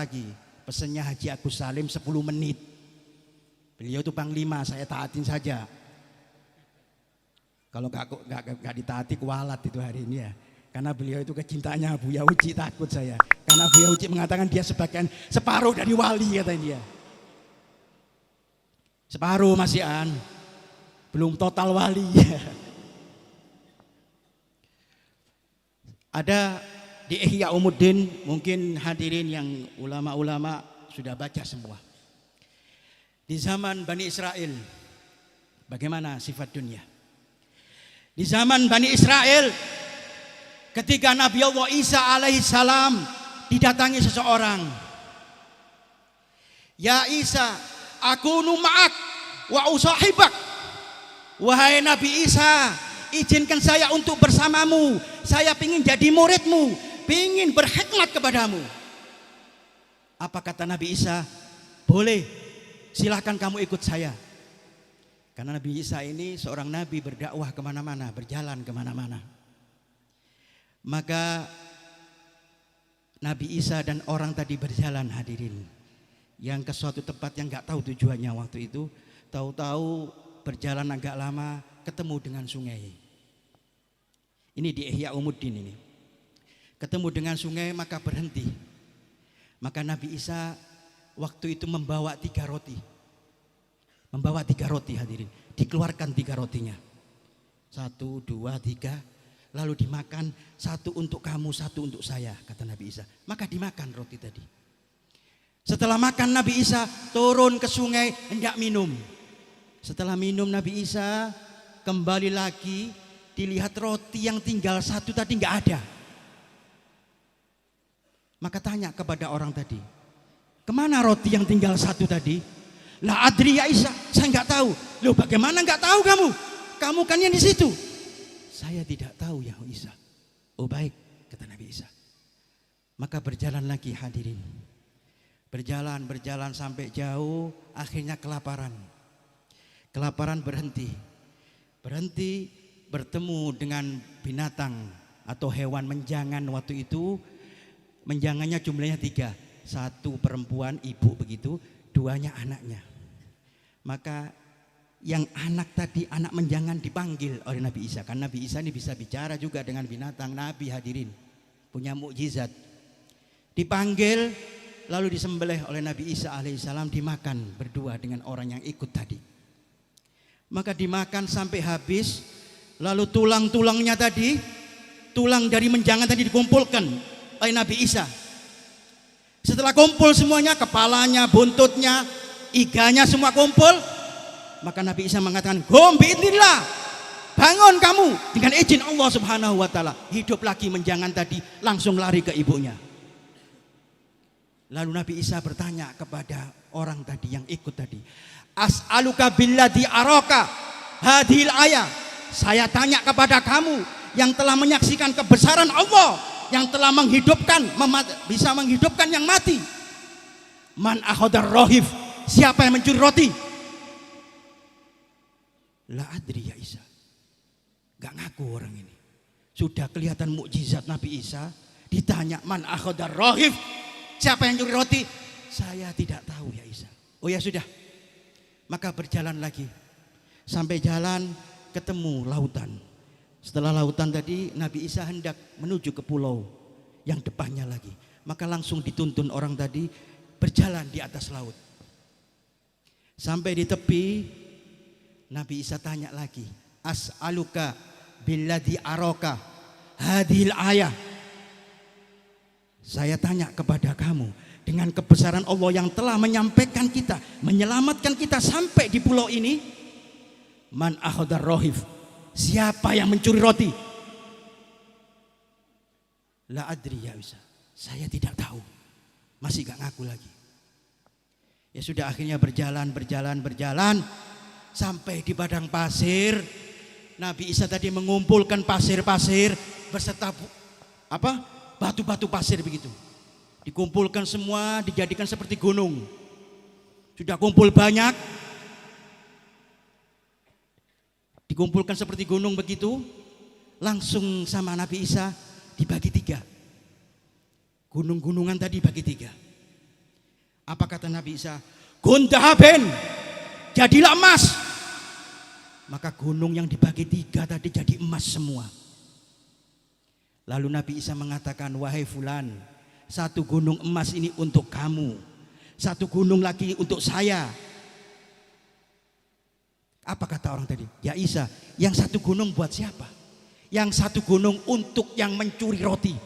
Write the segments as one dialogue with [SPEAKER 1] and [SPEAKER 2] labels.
[SPEAKER 1] lagi. Pesannya Haji Agus Salim 10 menit. Beliau itu panglima, saya taatin saja. Kalau nggak ditaati kualat itu hari ini ya. Karena beliau itu kecintaannya Buya Uci, takut saya. Karena Buya Uci mengatakan dia sebagian separuh dari wali katanya dia. Separuh masih belum total wali. Ada di Ihya Umuddin, mungkin hadirin yang ulama-ulama sudah baca semua. Di zaman Bani Israel, bagaimana sifat dunia? Di zaman Bani Israel, ketika Nabi Allah Isa alaihissalam didatangi seseorang. Ya Isa, akunu ma'ak wa usahibak. Wahai Nabi Isa, izinkan saya untuk bersamamu. Saya ingin jadi muridmu, ingin berkhidmat kepadamu. Apa kata Nabi Isa? Boleh, silahkan kamu ikut saya. Karena Nabi Isa ini seorang nabi berdakwah kemana-mana, berjalan kemana-mana. Maka Nabi Isa dan orang tadi berjalan hadirin. Yang ke suatu tempat yang gak tahu tujuannya waktu itu. Tahu-tahu berjalan agak lama ketemu dengan sungai. Ini di Ihya Umuddin ini. Ketemu dengan sungai maka berhenti. Maka Nabi Isa waktu itu membawa 3 roti. Membawa 3 roti hadirin. Dikeluarkan 3 rotinya. 1, 2, 3. Lalu dimakan, 1 untuk kamu, 1 untuk saya, kata Nabi Isa. Maka dimakan roti tadi. Setelah makan Nabi Isa turun ke sungai hendak minum. Setelah minum Nabi Isa kembali lagi, dilihat roti yang tinggal 1 tadi nggak ada. Maka tanya kepada orang tadi, kemana roti yang tinggal 1 tadi? La adri ya Isa, saya nggak tahu. Loh bagaimana nggak tahu kamu? Kamu kan yang di situ. Saya tidak tahu ya Isa. Oh baik, kata Nabi Isa. Maka berjalan lagi hadirin. Berjalan sampai jauh, akhirnya kelaparan. Kelaparan berhenti. Berhenti bertemu dengan binatang atau hewan menjangan waktu itu. Menjangannya jumlahnya 3. 1 perempuan, ibu begitu. 2-nya anaknya. Maka yang anak tadi, anak menjangan dipanggil oleh Nabi Isa. Karena Nabi Isa ini bisa bicara juga dengan binatang. Nabi hadirin, punya mukjizat. Dipanggil, lalu disembelih oleh Nabi Isa alaihissalam, dimakan berdua dengan orang yang ikut tadi. Maka dimakan sampai habis. Lalu tulang-tulangnya tadi, tulang dari menjangan tadi dikumpulkan oleh Nabi Isa. Setelah kumpul semuanya, kepalanya, buntutnya, iganya semua kumpul. Maka Nabi Isa mengatakan, "Qum biidznillah." Bangun kamu dengan izin Allah Subhanahu wa taala. Hidup lagi menjangan tadi, langsung lari ke ibunya. Lalu Nabi Isa bertanya kepada orang tadi yang ikut tadi, "As'aluka billadzi araka hadhil ayah." Saya tanya kepada kamu yang telah menyaksikan kebesaran Allah, yang telah bisa menghidupkan yang mati. Man akhadar rohif, siapa yang mencuri roti? La adri ya Isa. Gak ngaku orang ini. Sudah kelihatan mukjizat Nabi Isa. Ditanya man akhadar rohif, siapa yang mencuri roti? Saya tidak tahu ya Isa. Oh ya sudah. Maka berjalan lagi. Sampai jalan ketemu lautan. Setelah lautan tadi Nabi Isa hendak menuju ke pulau yang depannya lagi. Maka langsung dituntun orang tadi berjalan di atas laut. Sampai di tepi Nabi Isa tanya lagi, "As'aluka billadzi araka hadhil ayah." Saya tanya kepada kamu dengan kebesaran Allah yang telah menyampaikan kita, menyelamatkan kita sampai di pulau ini. Man akhadar rohif, siapa yang mencuri roti? La adri ya Isa, saya tidak tahu. Masih gak ngaku lagi. Ya sudah akhirnya berjalan sampai di padang pasir. Nabi Isa tadi mengumpulkan pasir-pasir beserta batu-batu pasir begitu. Dikumpulkan semua, dijadikan seperti gunung. Sudah kumpul banyak, dikumpulkan seperti gunung begitu, langsung sama Nabi Isa dibagi 3. Gunung-gunungan tadi bagi 3. Apa kata Nabi Isa? Kun dahaben, jadilah emas. Maka gunung yang dibagi 3 tadi jadi emas semua. Lalu Nabi Isa mengatakan, wahai fulan, 1 gunung emas ini untuk kamu, 1 gunung lagi untuk saya. Apa kata orang tadi? Ya Isa, yang 1 gunung buat siapa? Yang 1 gunung untuk yang mencuri roti.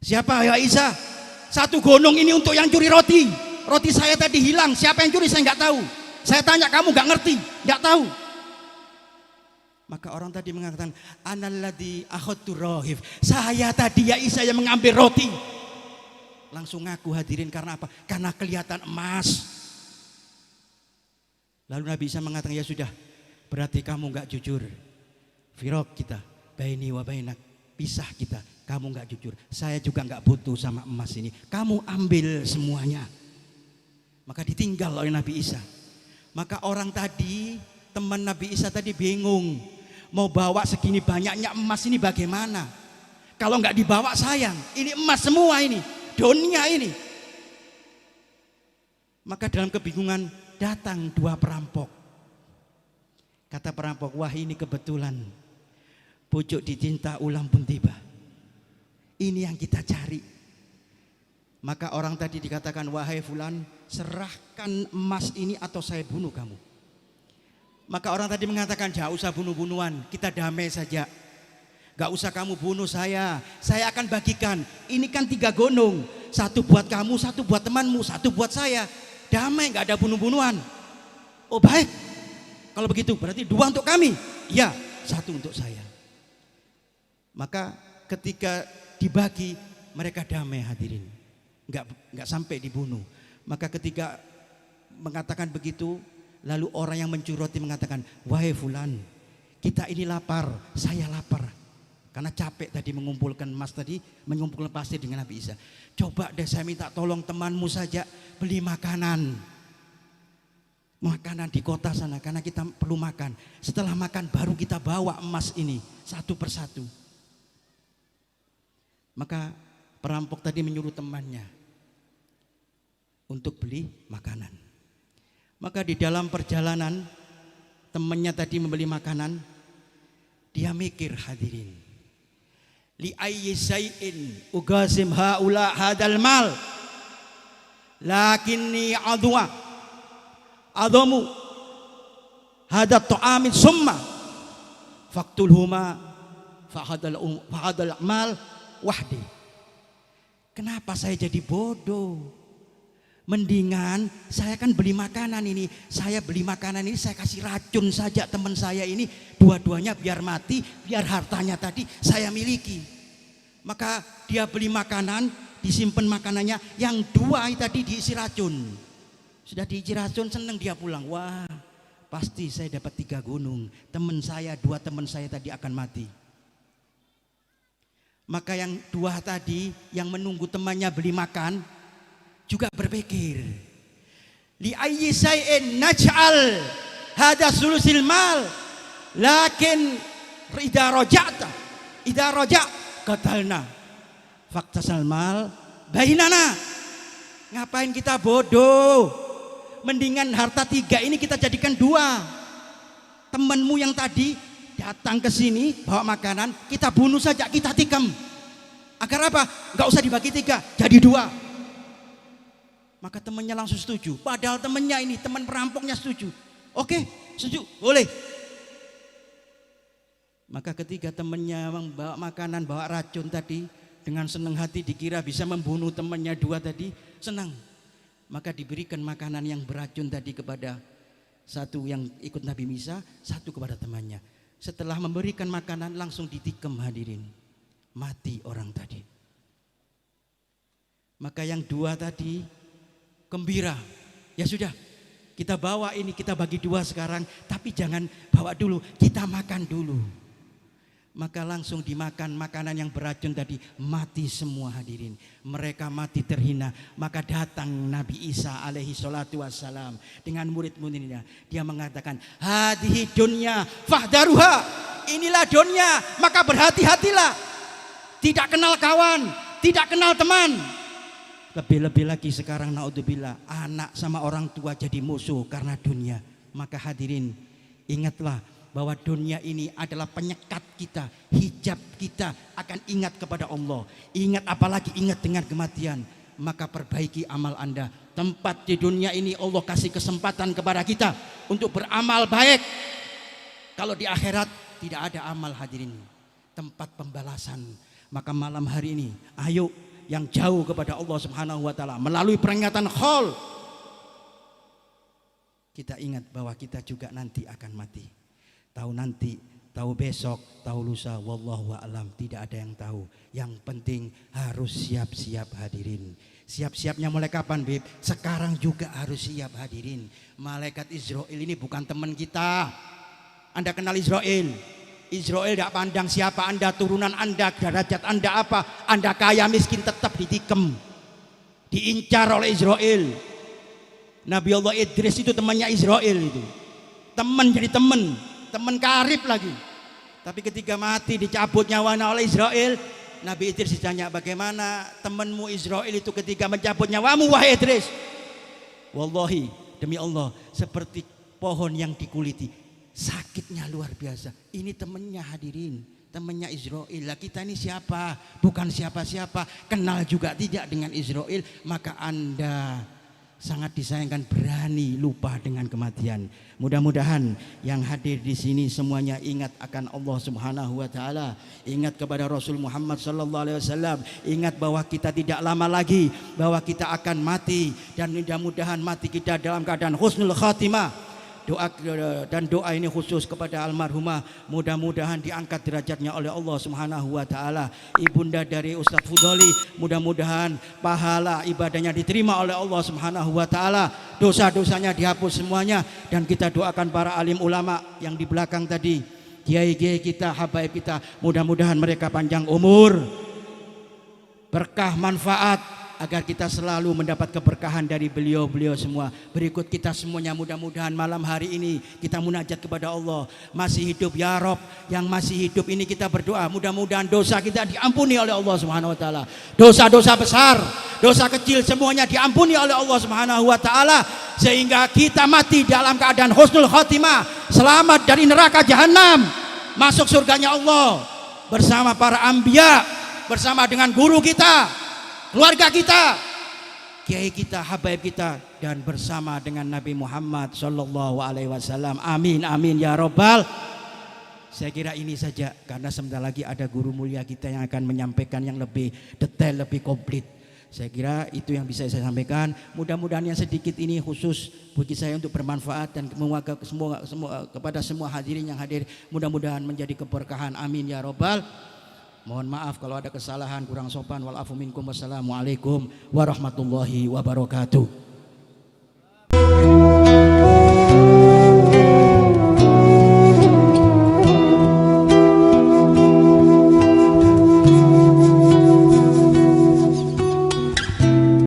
[SPEAKER 1] Siapa ya Isa? 1 gunung ini untuk yang curi roti. Roti saya tadi hilang, siapa yang curi saya nggak tahu. Saya tanya kamu nggak ngerti, nggak tahu. Maka orang tadi mengatakan, analladzi akhadtu rahif. Saya tadi ya Isa yang mengambil roti. Langsung ngaku hadirin, karena apa? Karena kelihatan emas. Lalu Nabi Isa mengatakan, ya sudah, berarti kamu nggak jujur. Firaq kita, baini wa bainak, pisah kita. Kamu nggak jujur. Saya juga nggak butuh sama emas ini. Kamu ambil semuanya. Maka ditinggal oleh Nabi Isa. Maka orang tadi, teman Nabi Isa tadi bingung, mau bawa segini banyaknya emas ini bagaimana? Kalau nggak dibawa sayang, ini emas semua ini, dunia ini. Maka dalam kebingungan datang 2 perampok. Kata perampok, wah ini kebetulan, pucuk dicinta ulang pun tiba. Ini yang kita cari. Maka orang tadi dikatakan, wahai fulan, serahkan emas ini atau saya bunuh kamu. Maka orang tadi mengatakan, jangan usah bunuh-bunuhan, kita damai saja. Gak usah kamu bunuh saya akan bagikan. Ini kan 3 gunung, 1 buat kamu, 1 buat temanmu, 1 buat saya. Damai, gak ada bunuh-bunuhan. Oh baik, kalau begitu berarti 2 untuk kami. Iya, 1 untuk saya. Maka ketika dibagi, mereka damai hadirin, nggak sampai dibunuh. Maka ketika mengatakan begitu, lalu orang yang mencuri roti mengatakan, wahai fulan, kita ini lapar, saya lapar, karena capek tadi mengumpulkan emas tadi, mengumpulkan pasir dengan Nabi Isa. Coba deh saya minta tolong temanmu saja beli makanan di kota sana, karena kita perlu makan. Setelah makan baru kita bawa emas ini 1 persatu. Maka perampok tadi menyuruh temannya untuk beli makanan. Maka di dalam perjalanan temannya tadi membeli makanan, dia mikir hadirin, li ayyi syai'in ugasim haula hadal mal lakinni adamu hadat ta'amin summa faqtulhuma fahadal amal wahdi. Kenapa saya jadi bodoh? Mendingan saya kan beli makanan ini, saya kasih racun saja teman saya ini, dua-duanya biar mati, biar hartanya tadi saya miliki. Maka dia beli makanan, disimpan makanannya, yang 2 tadi diisi racun. Sudah diisi racun, senang dia pulang. Wah, pasti saya dapat 3 gunung. Teman saya, 2 teman saya tadi akan mati. Maka yang 2 tadi yang menunggu temannya beli makan juga berpikir, li ayyi syai'in naj'al hada sulusil mal lakin idza raja' qatalna faktasal mal bainana. Ngapain kita bodoh? Mendingan harta 3 ini kita jadikan 2. Temanmu yang tadi datang ke sini bawa makanan, kita bunuh saja, kita tikam. Agar apa? Gak usah dibagi 3, jadi 2. Maka temannya langsung setuju. Padahal temannya ini, teman perampoknya setuju. Oke, setuju, boleh. Maka ketika temannya membawa makanan, bawa racun tadi, dengan senang hati dikira bisa membunuh temannya 2 tadi, senang. Maka diberikan makanan yang beracun tadi kepada 1 yang ikut Nabi Isa, 1 kepada temannya. Setelah memberikan makanan langsung ditikam hadirin, mati orang tadi. Maka yang 2 tadi gembira, ya sudah kita bawa ini, kita bagi 2 sekarang, tapi jangan bawa dulu, kita makan dulu. Maka langsung dimakan makanan yang beracun tadi, mati semua hadirin. Mereka mati terhina. Maka datang Nabi Isa alaihi salatu wassalam dengan murid-muridnya. Dia mengatakan, hadhihi dunya fahdaruha. Inilah dunia, maka berhati-hatilah. Tidak kenal kawan, tidak kenal teman. Lebih-lebih lagi sekarang naudzubillah, anak sama orang tua jadi musuh karena dunia. Maka hadirin, ingatlah bahwa dunia ini adalah penyekat kita, hijab kita akan ingat kepada Allah. Ingat, apalagi ingat dengan kematian. Maka perbaiki amal Anda. Tempat di dunia ini Allah kasih kesempatan kepada kita untuk beramal baik. Kalau di akhirat tidak ada amal hadirin, tempat pembalasan. Maka malam hari ini ayo yang jauh kepada Allah Subhanahu wa taala melalui peringatan Haul, kita ingat bahwa kita juga nanti akan mati. Tahu nanti, tahu besok, tahu lusa, wallahu a'lam, tidak ada yang tahu. Yang penting harus siap-siap hadirin. Siap-siapnya mulai kapan, Bib? Sekarang juga harus siap hadirin. Malaikat Israel ini bukan teman kita. Anda kenal Israel? Israel tidak pandang siapa Anda, turunan Anda, derajat Anda apa. Anda kaya miskin tetap ditikam, diincar oleh Israel. Nabi Allah Idris itu temannya Israel itu. Teman jadi teman karib lagi. Tapi ketika mati dicabut nyawanya oleh Israel, Nabi Idris ditanya, bagaimana temanmu Israel itu ketika mencabut nyawamu wahai Idris? Wallahi, demi Allah, seperti pohon yang dikuliti. Sakitnya luar biasa. Ini temannya hadirin, temannya Israel. Lah kita ini siapa? Bukan siapa-siapa. Kenal juga tidak dengan Israel. Maka Anda sangat disayangkan, berani lupa dengan kematian. Mudah-mudahan yang hadir di sini semuanya ingat akan Allah Subhanahu wa taala, ingat kepada Rasul Muhammad sallallahu alaihi wasallam, ingat bahwa kita tidak lama lagi bahwa kita akan mati, dan mudah-mudahan mati kita dalam keadaan husnul khatimah. Doa ini khusus kepada almarhumah, mudah-mudahan diangkat derajatnya oleh Allah Subhanahu wa taala. Ibunda dari Ustadz Fudoli, mudah-mudahan pahala ibadahnya diterima oleh Allah Subhanahu wa taala, dosa-dosanya dihapus semuanya. Dan kita doakan para alim ulama yang di belakang tadi, kiai-kiai kita, habaib kita, mudah-mudahan mereka panjang umur, berkah manfaat, agar kita selalu mendapat keberkahan dari beliau-beliau semua. Berikut kita semuanya mudah-mudahan malam hari ini kita munajat kepada Allah. Masih hidup ya Rob, yang masih hidup ini kita berdoa mudah-mudahan dosa kita diampuni oleh Allah Subhanahu wa taala. Dosa-dosa besar, dosa kecil semuanya diampuni oleh Allah Subhanahu wa taala, sehingga kita mati dalam keadaan husnul khotimah, selamat dari neraka jahanam, masuk surganya Allah bersama para anbiya, bersama dengan guru kita, keluarga kita, kiai kita, habaib kita, dan bersama dengan Nabi Muhammad sallallahu alaihi wasallam. Amin amin ya robbal. Saya kira ini saja, karena sebentar lagi ada guru mulia kita yang akan menyampaikan yang lebih detail, lebih komplit. Saya kira itu yang bisa saya sampaikan. Mudah-mudahan yang sedikit ini khusus bagi saya untuk bermanfaat, dan kepada semua hadirin yang hadir mudah-mudahan menjadi keberkahan. Amin ya robbal. Mohon maaf kalau ada kesalahan, kurang sopan. Wal afu minkum. Wassalamualaikum warahmatullahi wabarakatuh.